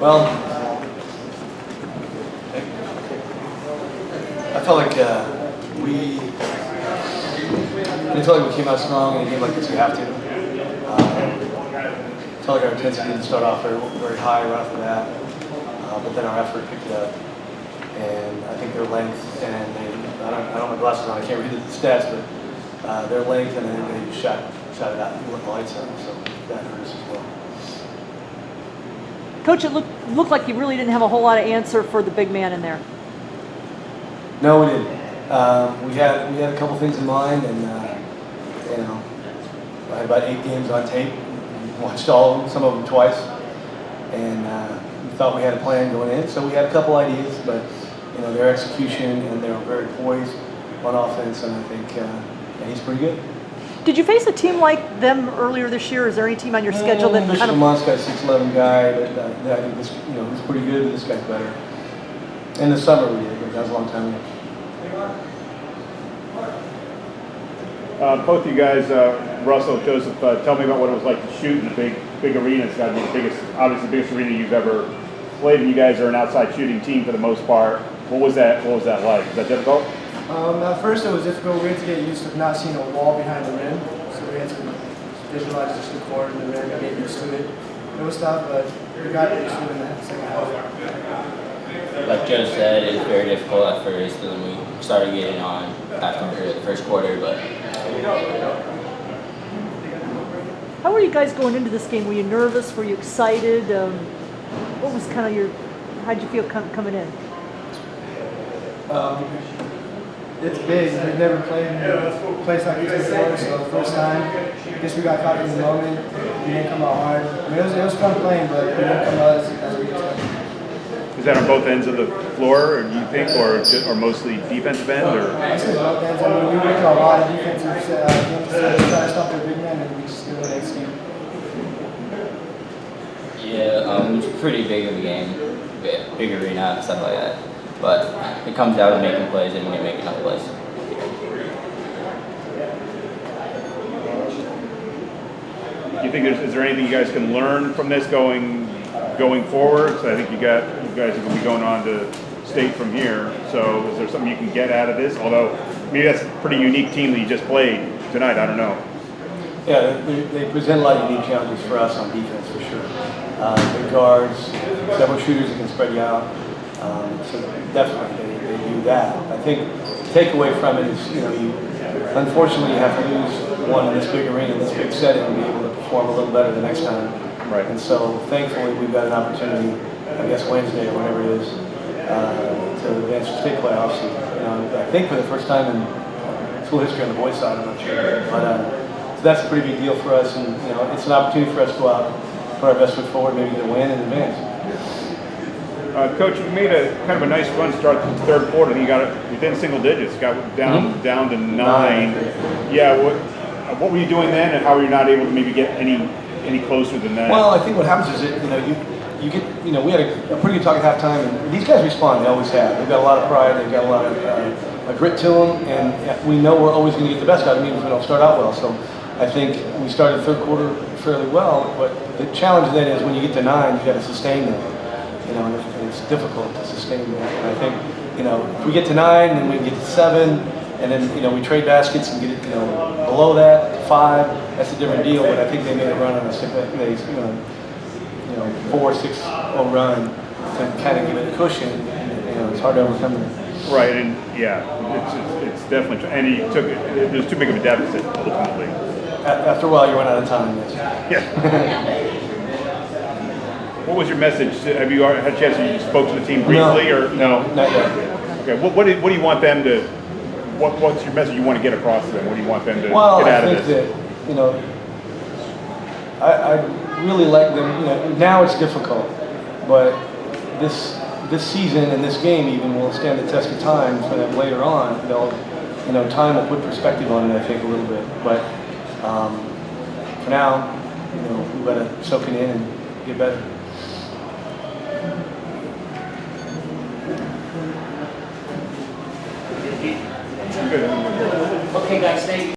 Well, I felt like we came out strong in a game like this. We have to. I felt like our intensity didn't start off very high right off the bat, but then our effort picked it up. And I think their length and I don't have my glasses on. I can't read the stats, but their length and then they shot it out and lit the lights out. So that hurt us as well. Coach, it looked like you really didn't have a whole lot of answer for the big man in there. No, we didn't. We had a couple things in mind, and I had about 8 games on tape. Watched all of them, some of them twice, and we thought we had a plan going in. So we had a couple ideas, but their execution and they were very poised on offense, and I think he's pretty good. Did you face a team like them earlier this year? Is there any team on your schedule that Michigan kind of? Mont's got a 6'11" guy, but I think this, he's pretty good. But this guy's better. In the summer we did, but that was a long time ago. Both of you guys, Russell, Joseph, tell me about what it was like to shoot in a big arena. It's got to be obviously the biggest arena you've ever played, and you guys are an outside shooting team for the most part. What was that like? Was that difficult? At first it was difficult. We had to get used to not seeing a wall behind the rim, so we had to visualize just the court and the rim and get used to it. It was tough, but we got used to it in the second half. Like Joe said, it was very difficult at first, and then we started getting on after the first quarter, but How were you guys going into this game? Were you nervous? Were you excited? What was kind of how'd you feel coming in? It's big. We've never played in a place like this before, so the first time, I guess we got caught in the moment. We didn't come out hard. I mean, it was fun playing, but we didn't come out as we expected. Is that on both ends of the floor, or do you think, or mostly defensive end? Or? I say both ends. I mean, we worked on a lot of defensive things to try to stop their big man, and we just didn't execute. yeah, it was pretty big of a game, big arena, stuff like that. But it comes down to making plays, and we didn't make enough plays. You think is there anything you guys can learn from this going forward? So I think you guys are going to be going on to state from here. So is there something you can get out of this? Although maybe that's a pretty unique team that you just played tonight. I don't know. Yeah, they present a lot of unique challenges for us on defense for sure. Big guards, several shooters that can spread you out. So definitely they do that. I think the takeaway from it is, you unfortunately you have to lose one in this big arena, this big setting, and be able to perform a little better the next time. Right. And so thankfully we've got an opportunity, I guess Wednesday or whatever it is, to advance to state playoffs. I think for the first time in school history on the boys' side, I'm not sure. But so that's a pretty big deal for us, and it's an opportunity for us to go out, put our best foot forward, maybe get a win and advance. Coach, you made a kind of a nice run start to the third quarter, and you got it within single digits. Got down to 9. Yeah. What were you doing then, and how were you not able to maybe get any closer than that? Well, I think what happens is that you get we had a pretty good talk at halftime, and these guys respond. They always have. They've got a lot of pride. They've got a lot of grit to them, and we know we're always going to get the best out of them even if we don't start out well. So I think we started the third quarter fairly well, but the challenge then is when you get to 9, you got to sustain them. And it's difficult to sustain that. And I think, if we get to 9, then we can get to 7, and then, we trade baskets and get it, below that, to 5. That's a different deal. But I think they made a run on a 4-6-0 run to kind of give it a cushion. And, it's hard to overcome that. Right, and yeah, it's definitely, and he took it. There's too big of a deficit ultimately. After a while, you run out of time. Yes. Yeah. What was your message? Have you had a chance to you spoke to the team briefly, or no? Not yet. Okay. What do you want them to? What's your message you want to get across to them? What do you want them to get out of this? Well, I think that I really like them. Now it's difficult, but this season and this game even will stand the test of time for them later on. They'll, time will put perspective on it. I think a little bit, but for now, we've got to soak it in and get better. Good. Okay, guys, thank you.